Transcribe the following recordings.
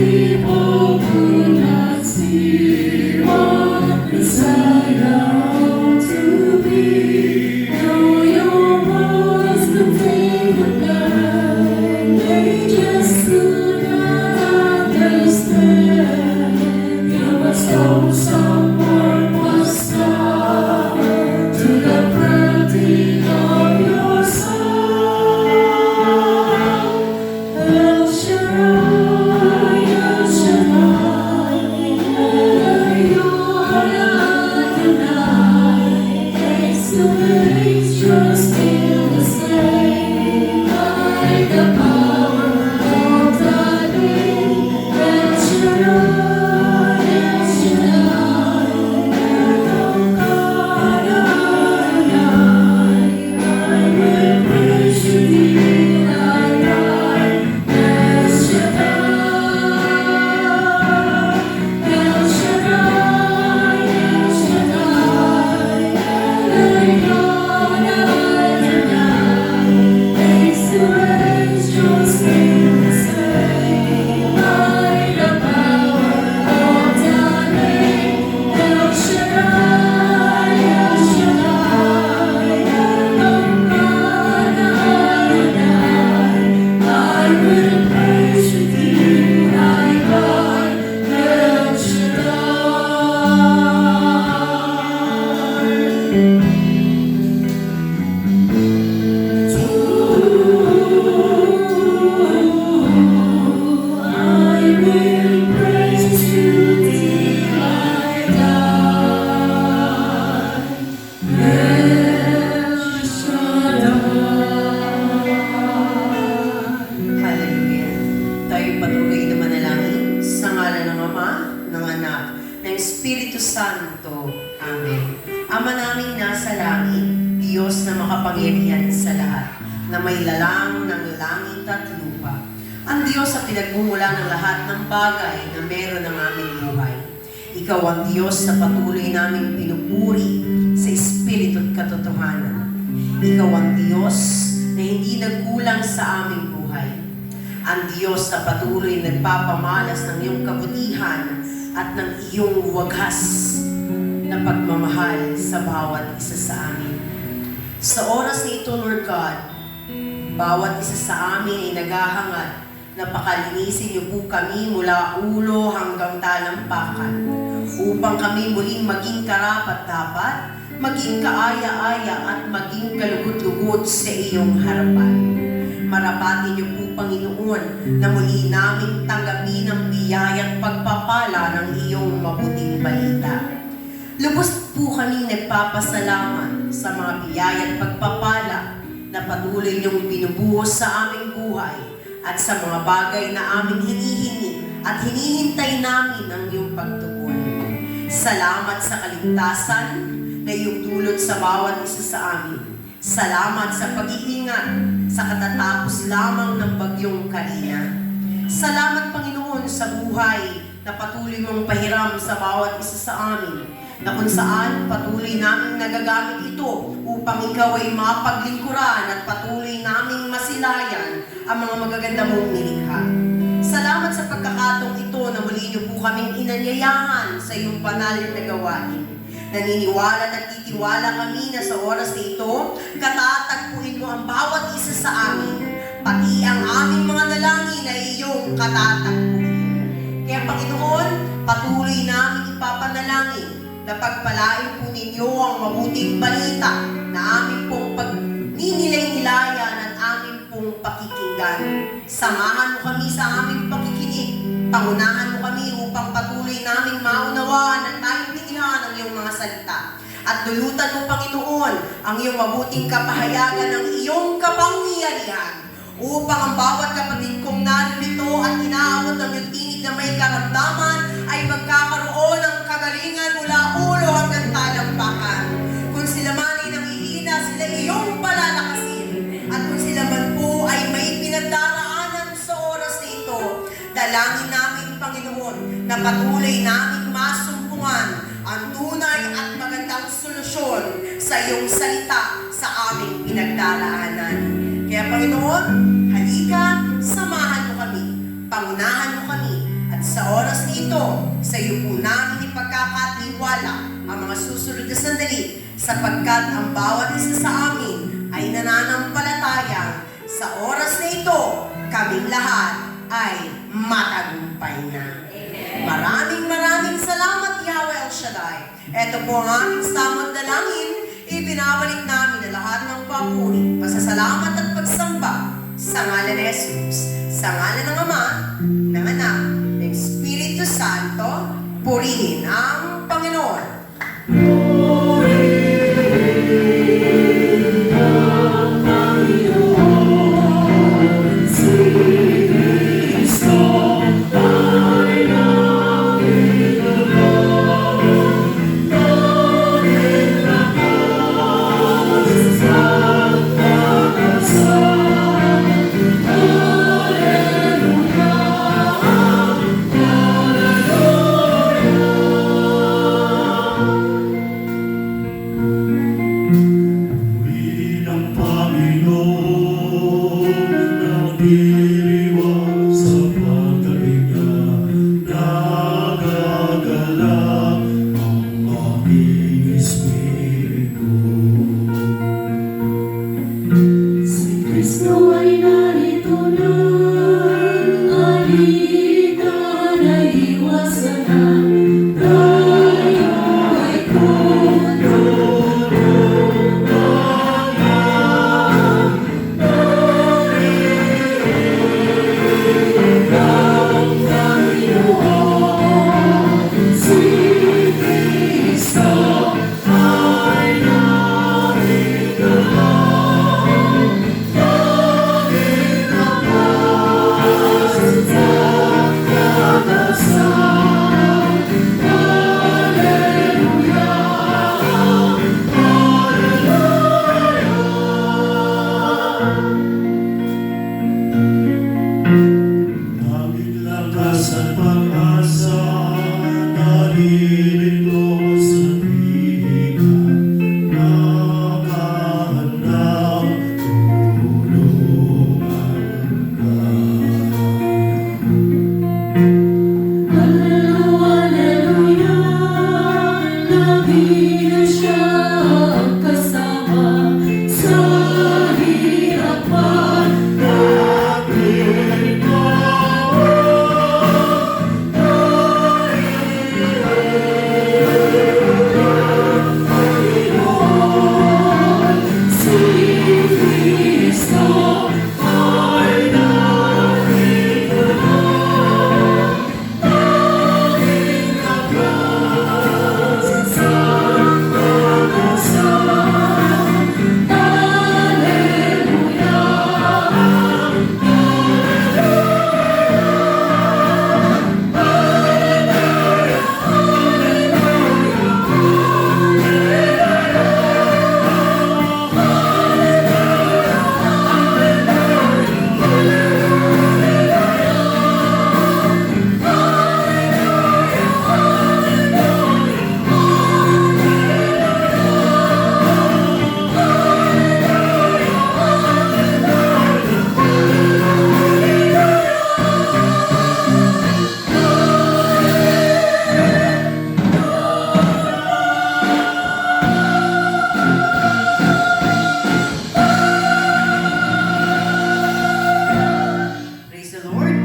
people could not see what desire to be. Though your words contain the plan, they just could not understand. You must know someone was done to the printing of your soul. El Shaddai, El Shaddai, Elyon Adonai, face to face, trust in the same, like the power of the name. El Shaddai, El Shaddai, Elyon Adonai, I will praise you till I die. El Shaddai, El Shaddai, El Shaddai, Elyon Adonai, face to face, trust in the same, like the power of the name. El Shaddai, El Shaddai, Elyon Adonai, I will praise you till I die. El I will praise you till I die. El Shaddai. Hallelujah. Tayo patuloy na manalangin sa ngalan ng Ama, ng Anak, ng Espiritu Santo. Amen. Ama namin nasa langit, Diyos na makapangyarihan sa lahat, na may lalang ng langit at lupa. Ang Diyos sa pinagmumula ng lahat ng bagay na meron ng aming buhay. Ikaw ang Diyos na patuloy naming pinupuri sa Espiritu at katotohanan. Ikaw ang Diyos na hindi nagkulang sa aming buhay. Ang Diyos na patuloy nagpapamalas ng iyong kabutihan at ng iyong wagas na pagmamahal sa bawat isa sa amin. Sa oras na ito, Lord God, bawat isa sa amin ay naghahangad na pakalinisin niyo po kami mula ulo hanggang talampakan upang kami muling maging karapat-dapat, maging kaaya-aya at maging kalugod-lugod sa iyong harapan. Marapatin niyo po, Panginoon, na muli naming tanggapin ang biyaya at pagpapala ng iyong mabuting balita. Lubos po kami nagpapasalamat sa mga biyaya at pagpapala na patuloy niyong binubuhos sa aming buhay at sa mga bagay na aming hinihingi at hinihintay namin ang iyong pagtugon. Salamat sa kaligtasan na iyong dulot sa bawat isa sa amin. Salamat sa pag-iingat sa katatapos lamang ng bagyong Karina. Salamat, Panginoon, sa buhay na patuloy mong pahiram sa bawat isa sa amin, na kung saan patuloy naming nagagamit ito upang ikaw ay mapaglingkuran at patuloy naming masilayan ang mga magaganda mong nilikha. Salamat sa pagkakataong ito na muli niyo po kaming inanyayahan sa iyong banal na gawain. Naniniwala at titiwala kami na sa oras na ito, katatagpuin mo ang bawat isa sa amin, pati ang aming mga dalangin ay iyong katatagpuin. Kaya, Panginoon, patuloy namin ipapanalangin na pagpalain po ninyo ang mabuting balita na aming pong pagninilay-nilayan at aming pong pakikinggan. Samahan mo kami sa aming pakikinig. Pangunahan mo kami upang patuloy naming maunawaan at tayong bigyan ang iyong mga salita. At dulutan mo, Panginoon, ang iyong mabuting kapahayagan ng iyong kapangyarihan upang ang bawat kapatid kong narito at inaabot ng iyong tinig na may karamdaman ay magkakaroon ng kagalingan mula ulo hanggang talampakan. Kung sila man ay nangihina, sila iyong palalakasin. At kung sila man po ay may pinagdaraanan sa oras na ito, dalangin namin, Panginoon, na patuloy namin masumpungan ang tunay at magandang solusyon sa iyong salita sa aming pinagdaraanan. Kaya, Panginoon, halika, samahan mo kami, pangunahan mo kami, at ito, sa iyo po namin ipagkakatiwala ang mga susunod na sandali sapagkat ang bawat isa sa amin ay nananampalatayang sa oras na ito, kaming lahat ay matagumpay na. Maraming salamat, Yahweh El Shaddai. Ito po ang aming samot dalangin. Ibinabalik namin ang lahat ng papuri, pasasalamat at pagsamba sa ngalan ni Jesus, sa ngalan ng Ama, ng Anak, ng Espiritu Santo. Purihin ang Panginoon.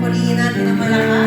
Purihin natin ang malakas.